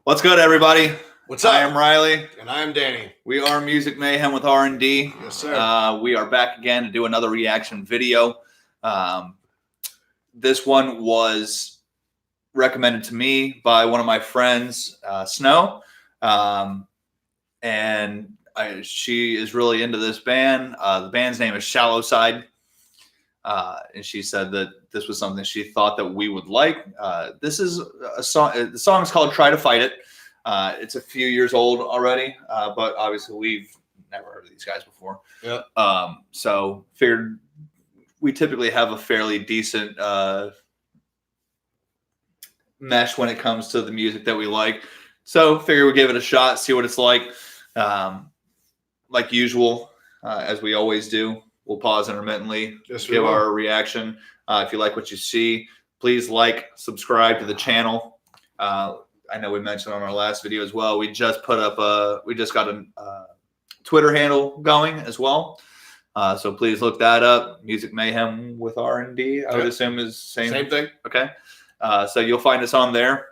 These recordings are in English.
What's good, everybody? What's up? I am Riley. And I am Danny. We are Music Mayhem with R&D. Yes, sir. We are back again to do another reaction video. This one was recommended to me by one of my friends, Snow. She is really into this band. The band's name is Shallow Side. And she said that this was something she thought that we would like. This is a song. The song is called "Try to Fight It." It's a few years old already, but obviously we've never heard of these guys before. Yeah. So figured we typically have a fairly decent mesh when it comes to the music that we like. So figure we give it a shot, see what it's like. Like usual, as we always do. We'll pause intermittently, give our reaction. If you like what you see, please like, subscribe to the channel. I know we mentioned on our last video as well. We just got a Twitter handle going as well. So please look that up. Music Mayhem with R&D. I would assume is same thing. Okay. So you'll find us on there.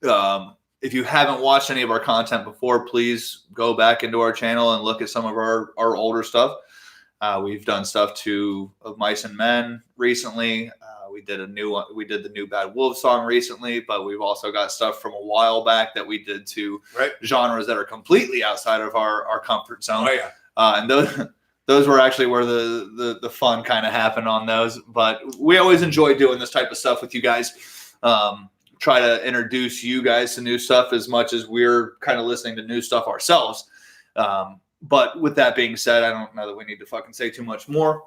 If you haven't watched any of our content before, please go back into our channel and look at some of our older stuff. We've done stuff of Mice and Men recently. We did the new Bad Wolves song recently, but we've also got stuff from a while back that we did to genres that are completely outside of our comfort zone. Oh yeah. And those were actually where the fun kind of happened on those. But we always enjoy doing this type of stuff with you guys. Try to introduce you guys to new stuff as much as we're kind of listening to new stuff ourselves. But with that being said, I don't know that we need to fucking say too much more.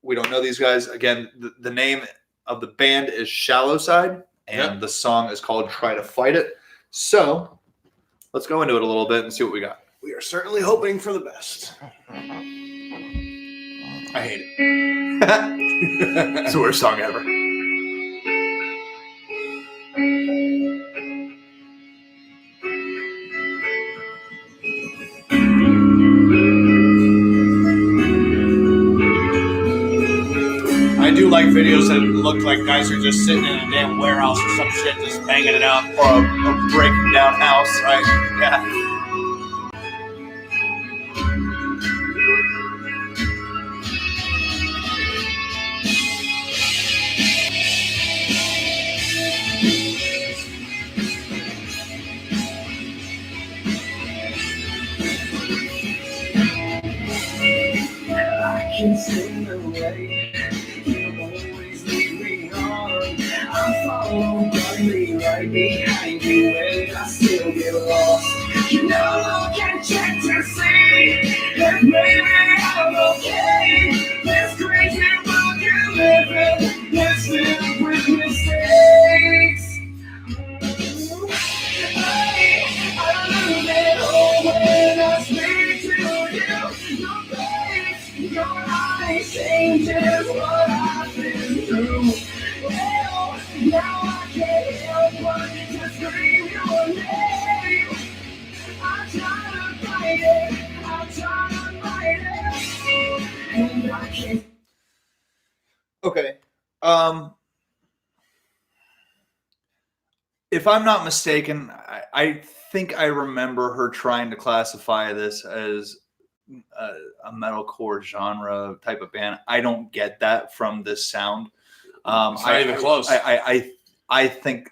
We don't know these guys. Again, the name of the band is Shallow Side, and the song is called Try to Fight It. So let's go into it a little bit and see what we got. We are certainly hoping for the best. I hate it. It's the worst song ever. I do like videos that look like guys are just sitting in a damn warehouse or some shit, just banging it out, Or a breaking down house, right? Yeah. I can stay away. You always lead me on. I follow blindly right behind you, and I still get lost. You know, look and check to see that maybe I'm okay. This crazy world you're living is filled with mistakes. I lose it all when I speak to you. Your eyes changes what I've been through. Well, now I can't help but to scream your name. I try to fight it, and I can't. Okay. If I'm not mistaken, I think I remember her trying to classify this as a metalcore genre type of band. I don't get that from this sound. It's not even close. I think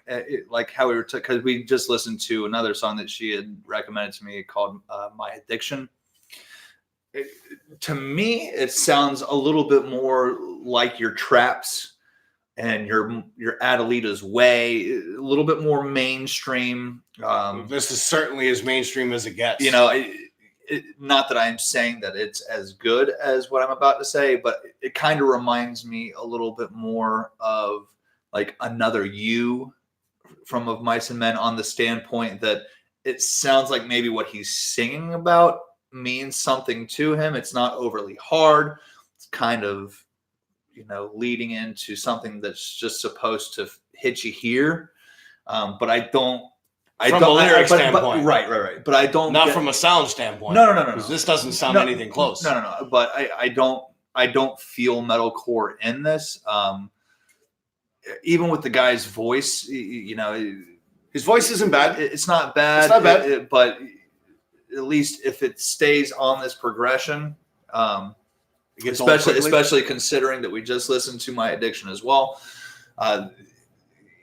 like how we were because we just listened to another song that she had recommended to me called My Addiction. To me, it sounds a little bit more like your Traps and your Adelita's Way, a little bit more mainstream. This is certainly as mainstream as it gets. You know, not that I'm saying that it's as good as what I'm about to say, but it kind of reminds me a little bit more of like Another You from Of Mice and Men, on the standpoint that it sounds like maybe what he's singing about means something to him. It's not overly hard. It's kind of, you know, leading into something that's just supposed to hit you here. But I don't. From a lyric standpoint. Right. But I don't. Not from a sound standpoint. No. Because this doesn't sound anything close. No. But I don't feel metalcore in this. Even with the guy's voice, you know, His voice isn't bad. It's not bad. It's not bad. But at least if it stays on this progression, It gets old quickly. especially considering that we just listened to My Addiction as well,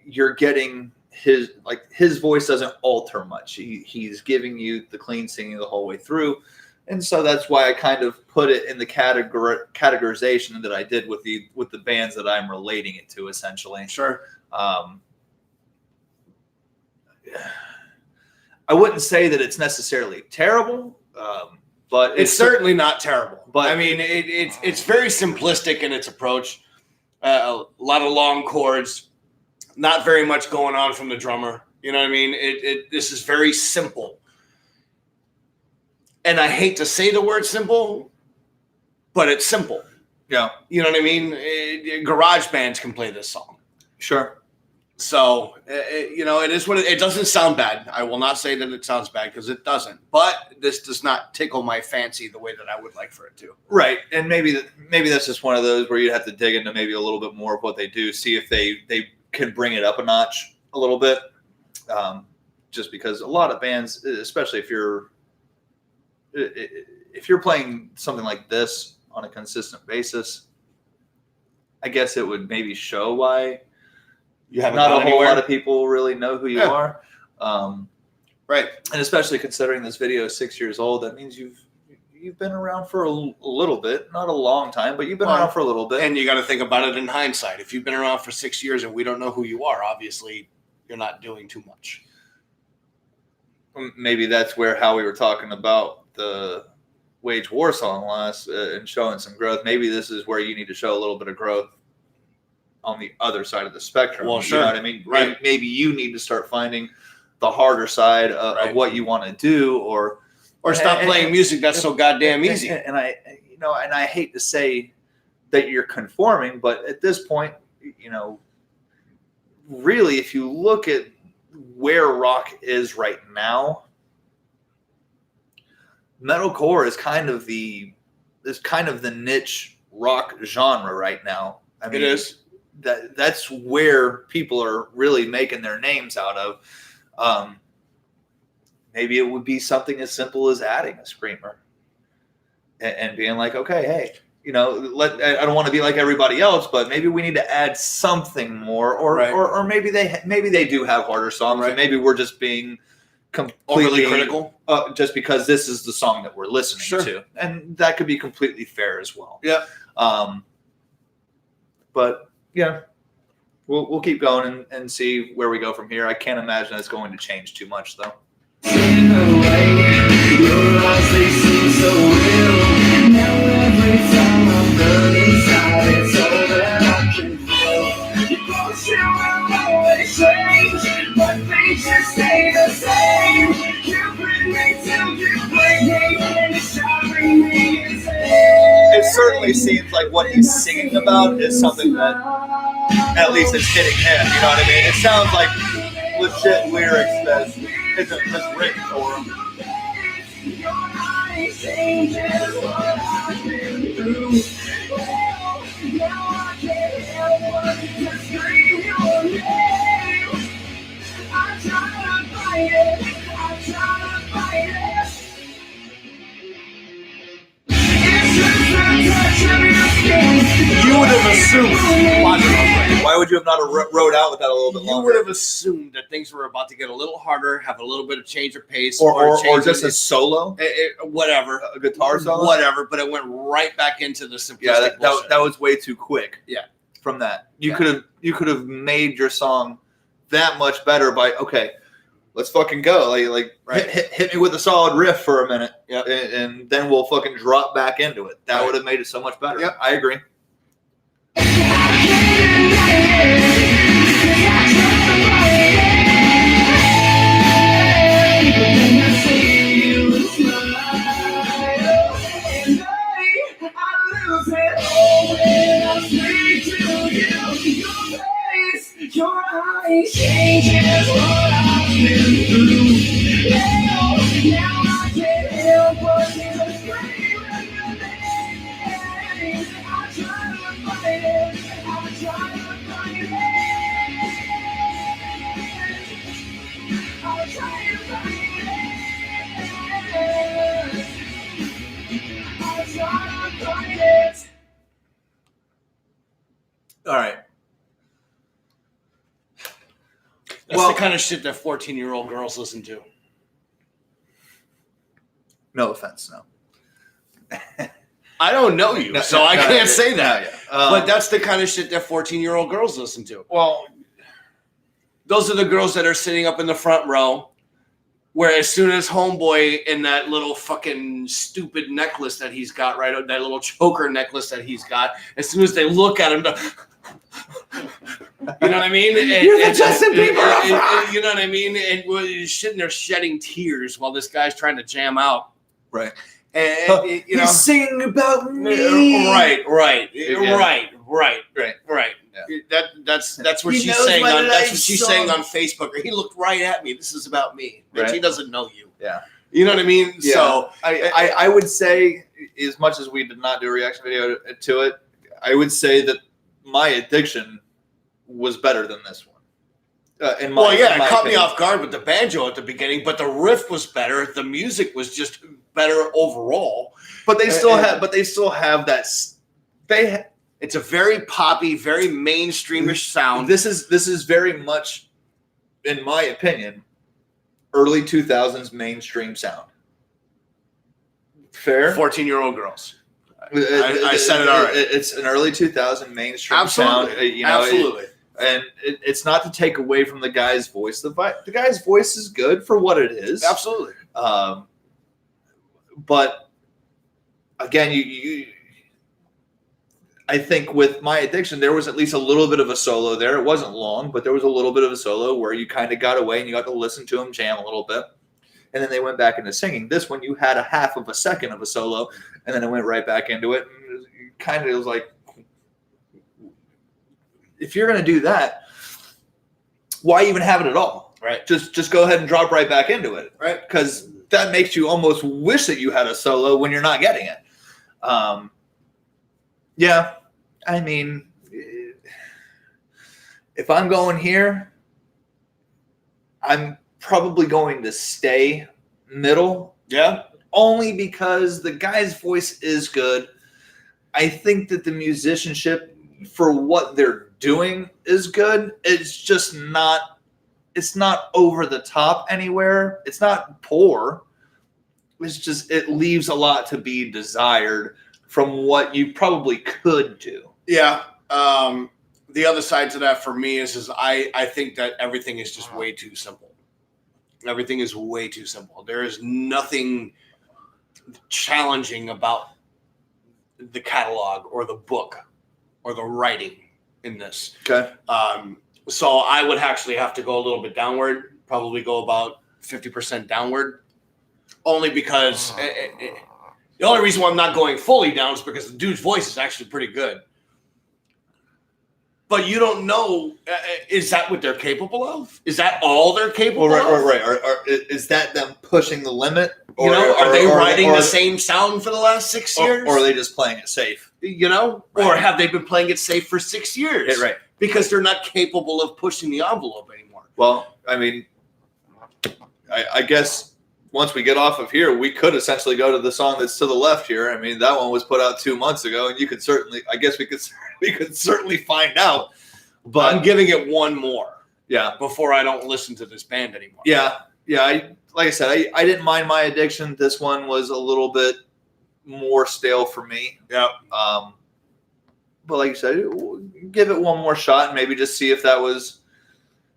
you're getting his voice doesn't alter much. He's giving you the clean singing the whole way through. And so that's why I kind of put it in the categorization that I did with the bands that I'm relating it to, essentially. Sure. I wouldn't say that it's necessarily terrible, but It's certainly not terrible. But I mean, it's very simplistic in its approach. A lot of long chords, not very much going on from the drummer. You know what I mean? This is very simple. And I hate to say the word simple, but it's simple. Yeah, You know what I mean? Garage bands can play this song. sure. So, it is what it doesn't sound bad. I will not say that it sounds bad because it doesn't. But this does not tickle my fancy the way that I would like for it to. Right, and maybe that's just one of those where you have to dig into maybe a little bit more of what they do, see if they can bring it up a notch a little bit. Just because a lot of bands, especially if you're playing something like this on a consistent basis, I guess it would maybe show why You haven't not a gone whole anywhere? lot of people really know who you Yeah. are. Right. And especially considering this video is 6 years old, that means you've been around for a little bit, not a long time, but you've been around for a little bit. And you got to think about it in hindsight. If you've been around for 6 years and we don't know who you are, obviously you're not doing too much. Maybe that's how we were talking about the Wage War song last and showing some growth. Maybe this is where you need to show a little bit of growth on the other side of the spectrum. Well, You sure. know what I mean? Right. Maybe you need to start finding the harder side of what you want to do, or stop playing music that's so goddamn easy. And I hate to say that you're conforming, but at this point, really, if you look at where rock is right now, metalcore is kind of the niche rock genre right now. I mean, It is. That's where people are really making their names out of. Maybe it would be something as simple as adding a screamer and being like, okay, hey, I don't want to be like everybody else, but maybe we need to add something more, or maybe they do have harder songs, and maybe we're just being completely Overly critical, just because this is the song that we're listening to, and that could be completely fair as well. Yeah. But yeah, we'll keep going and see where we go from here. I can't imagine it's going to change too much, though. In a way, your eyes, they seem so real. Now every time I'm done inside, it's all that I can feel. Your emotion will always change, but they just stay the same. You bring me till you bring me, and it's shocking me insane. It certainly seems like what he's singing about is something that at least is hitting him. You know what I mean? It sounds like legit lyrics that isn't just written for him. Your eyes changes what I've been through. Well, now I can't help but to scream your name. I try to fight it. I try to fight it. It's just the touch of your skin. You would have assumed. Watch it, I'll Why would you have not wrote out with that a little bit You longer? would have assumed that things were about to get a little harder, have a little bit of change of pace, or change just of- a solo, whatever, a guitar solo, whatever. But it went right back into the simplistic. Yeah, bullshit. that was way too quick. Yeah. From that, you Yeah. could have made your song that much better by let's fucking go. Hit me with a solid riff for a minute, Yep. and then we'll fucking drop back into it. That Right. would have made it so much better. Yep. I agree. Your eyes changes what I've been through. Now I can't help but to scream your name. I try to fight it. I try to fight it. All right. That's Well- the kind of shit that 14-year-old girls listen to. No offense, no. I don't know you, No, so no, I no, can't say that. no, yeah. But that's the kind of shit that 14-year-old girls listen to. well, Those are the girls that are sitting up in the front row, where as soon as homeboy in that little fucking stupid necklace that he's got, right, that little choker necklace that he's got, as soon as they look at him, you know what I mean? You're the Justin Bieber. You know what I mean? And we're sitting there shedding tears while this guy's trying to jam out. right. And you know, He's singing about me. right. Yeah. Right. Yeah. That's what He she's knows saying my on. That's life what she's song. saying on Facebook. He looked right at me. This is about me. Bitch, Right. he doesn't know you. Yeah. You know what I mean? Yeah. So I would say, as much as we did not do a reaction video to it, I would say that My Addiction was better than this one. In my, well, yeah, in my it caught me opinion. off guard with the banjo at the beginning, but the riff was better. The music was just better overall. But they still and- have that. It's a very poppy, very mainstreamish sound. This is very much, in my opinion, early 2000s mainstream sound. Fair. 14-year-old girls. I said it already. It's an early 2000 mainstream Absolutely. sound. You know, Absolutely. and it's not to take away from the guy's voice. The guy's voice is good for what it is. Absolutely. But again, I think with My Addiction, there was at least a little bit of a solo there. It wasn't long, but there was a little bit of a solo where you kind of got away and you got to listen to him jam a little bit. And then they went back into singing. This one, you had a half of a second of a solo, and then it went right back into it. And it was like, if you're going to do that, why even have it at all? Right. Just go ahead and drop right back into it. Right. Because that makes you almost wish that you had a solo when you're not getting it. Yeah, I mean, if I'm going here, I'm probably going to stay middle. Yeah. Only because the guy's voice is good. I think that the musicianship for what they're doing is good. It's just not. It's not over the top anywhere. It's not poor. It's just it leaves a lot to be desired from what you probably could do. Yeah. The other side to that for me is I think that everything is just way too simple. Everything is way too simple. There is nothing challenging about the catalog or the book or the writing in this. Okay. So I would actually have to go a little bit downward, probably go about 50% downward, only because the only reason why I'm not going fully down is because the dude's voice is actually pretty good. But you don't know, is that what they're capable of? Is that all they're capable of? Right. Is that them pushing the limit? You know, are they writing the same? same sound for the last 6 years? Or are they just playing it safe? You know? Right. Or have they been playing it safe for 6 years? Yeah, right. Because they're not capable of pushing the envelope anymore. Well, I mean, I guess once we get off of here, we could essentially go to the song that's to the left here. I mean, that one was put out 2 months ago, and you could certainly, I guess we could certainly find out. But I'm giving it one more Yeah, before I don't listen to this band anymore. yeah. Like I said, I didn't mind My Addiction. This one was a little bit more stale for me. Yeah. But like you said, give it one more shot and maybe just see if that was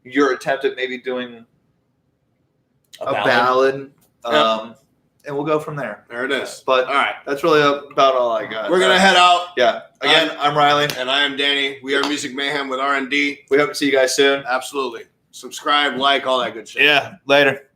your attempt at maybe doing a ballad. Yeah. And we'll go from there. There it is. But All right. that's really about all I got. We're going to head out. Yeah. Again, I'm Riley. And I am Danny. We are Music Mayhem with R&D. We hope to see you guys soon. Absolutely. Subscribe, like, all that good shit. Yeah. Later.